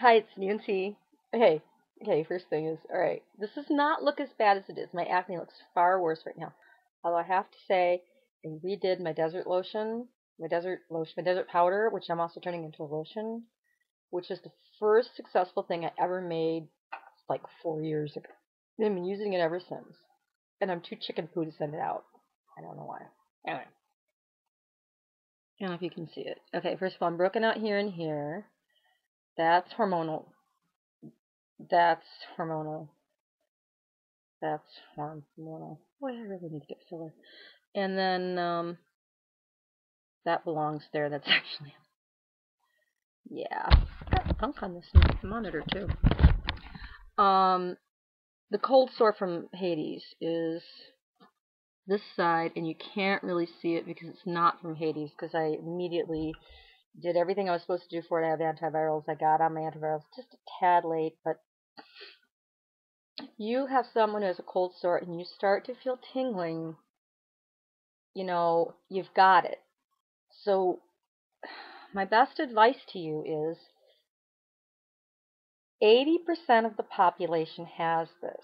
Hi, it's Nancy. Hey, first thing is, alright, this does not look as bad as it is. My acne looks far worse right now. Although I have to say, I redid my my desert powder, which I'm also turning into a lotion, which is the first successful thing I ever made like 4 years ago. I've been using it ever since. And I'm too chicken poo to send it out. I don't know why. Anyway, I don't know if you can see it. Okay, first of all, I'm broken out here and here. That's hormonal. That's hormonal. That's hormonal. Boy, I really need to get filler. And then that belongs there. That's actually, yeah. Got funk on this monitor too. The cold sore from Hades is this side, and you can't really see it because it's not from Hades. Because I immediately did everything I was supposed to do for it. I have antivirals. I got on my antivirals just a tad late, but you have someone who has a cold sore and you start to feel tingling, you've got it. So my best advice to you is 80% of the population has this.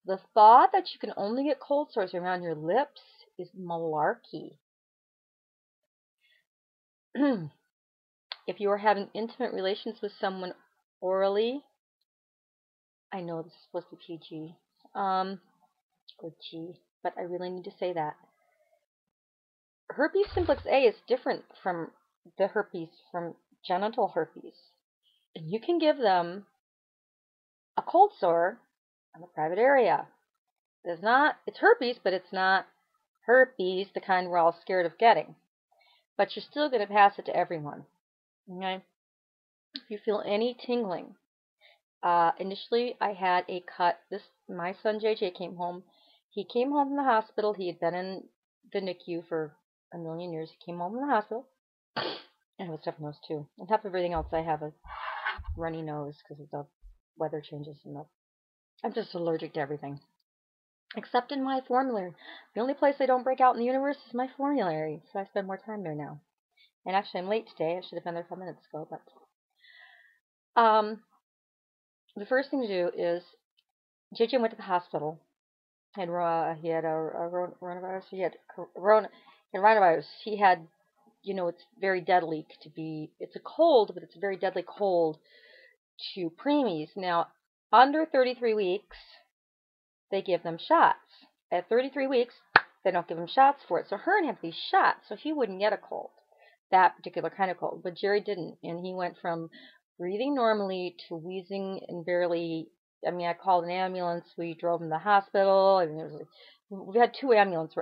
The thought that you can only get cold sores around your lips is malarkey. If you are having intimate relations with someone orally, I know this is supposed to be PG, or G, but I really need to say that. Herpes simplex A is different from the herpes from genital herpes. And you can give them a cold sore on the private area. It's herpes, but it's not herpes, the kind we're all scared of getting. But you're still going to pass it to everyone. Okay? If you feel any tingling, initially I had a cut. My son JJ came home. He came home from the hospital. He had been in the NICU for a million years. He came home from the hospital. And I have a stuffed nose too. On top of everything else, I have a runny nose because of the weather changes and I'm just allergic to everything. Except in my formulary. The only place I don't break out in the universe is my formulary, so I spend more time there now. And actually, I'm late today. I should have been there 5 minutes ago, but the first thing to do is JJ went to the hospital, and he had a coronavirus. He had coronavirus. He had, it's very deadly it's a cold, but it's a very deadly cold to preemies. Now, under 33 weeks, they give them shots. At 33 weeks, they don't give him shots for it. So Hearn had these shots, so he wouldn't get a cold, that particular kind of cold. But Jerry didn't, and he went from breathing normally to wheezing and barely. I called an ambulance. We drove him to the hospital. We had 2 ambulances.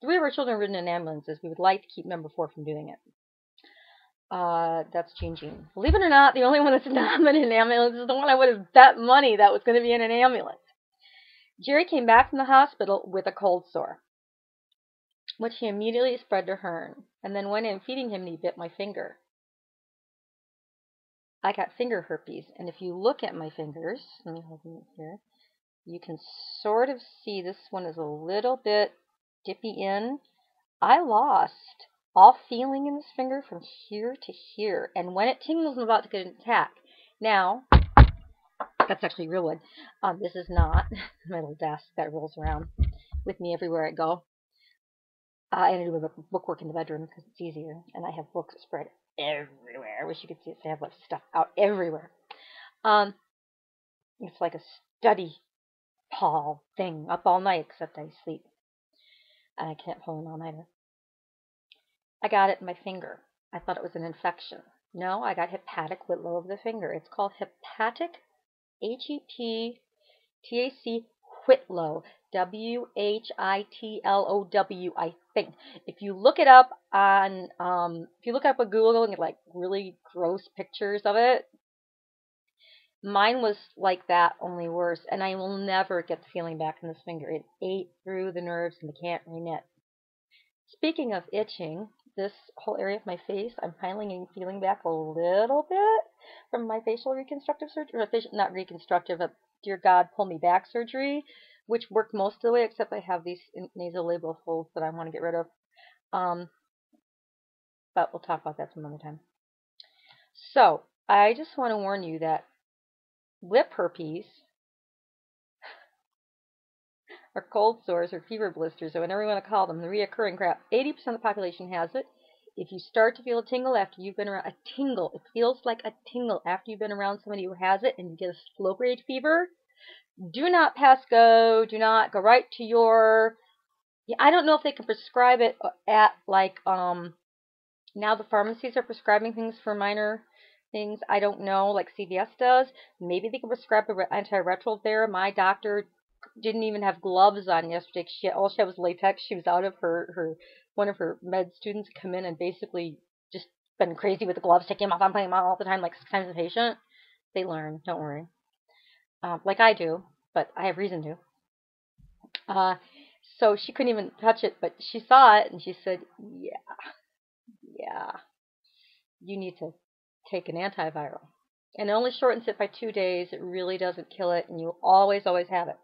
3 of our children were ridden in ambulances. We would like to keep number 4 from doing it. That's changing. Believe it or not, the only one that's not been in an ambulance is the one I would have bet money that was going to be in an ambulance. Jerry came back from the hospital with a cold sore, which he immediately spread to Hearn, and then went in feeding him and he bit my finger. I got finger herpes, and if you look at my fingers, let me hold them here, you can sort of see this one is a little bit dippy in. I lost all feeling in this finger from here to here, and when it tingles, I'm about to get an attack. Now, that's actually real wood. This is not my little desk that rolls around with me everywhere I go. And I do my bookwork in the bedroom because it's easier, and I have books spread everywhere. I wish you could see it. I have stuff out everywhere. It's like a study hall thing up all night, except I sleep, and I can't pull an all-nighter. I got it in my finger. I thought it was an infection. No, I got hepatic whitlow of the finger. It's called hepatic, Heptac whitlow, Whitlow, I think. If you look it up on, if you look up on Google and get like really gross pictures of it, mine was like that, only worse, and I will never get the feeling back in this finger. It ate through the nerves and can't reknit. Speaking of itching, this whole area of my face, I'm finally feeling back a little bit from my facial reconstructive surgery, or not reconstructive, but dear God, pull me back surgery, which worked most of the way, except I have these nasolabial folds that I want to get rid of. But we'll talk about that some other time. So, I just want to warn you that lip herpes or cold sores or fever blisters or whatever you want to call them, the reoccurring crap, 80% of the population has it. If you start to feel a tingle after you've been around, a tingle, it feels like a tingle after you've been around somebody who has it and you get a low grade fever, do not pass go. Do not go right to your. Yeah, I don't know if they can prescribe it at like now the pharmacies are prescribing things for minor things. I don't know, like CVS does. Maybe they can prescribe the antiretroviral. My doctor didn't even have gloves on yesterday. All she had was latex. She was out of her one of her med students come in and basically just been crazy with the gloves, taking them off, I'm putting them on all the time, like 6 times a patient. They learn, don't worry. Like I do, but I have reason to. Uh, so she couldn't even touch it, but she saw it and she said, "Yeah, yeah, you need to take an antiviral." And it only shortens it by 2 days. It really doesn't kill it, and you always have it.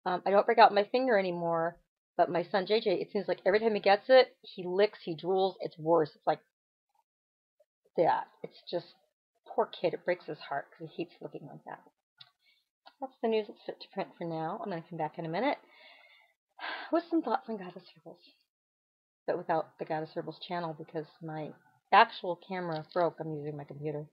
I don't break out my finger anymore, but my son JJ, it seems like every time he gets it, he licks, he drools. It's worse. It's like that. It's just poor kid. It breaks his heart because he hates looking like that. That's the news that's fit to print for now. I'm going to come back in a minute with some thoughts on goddess circles, but without the goddess circles channel because my actual camera broke. I'm using my computer.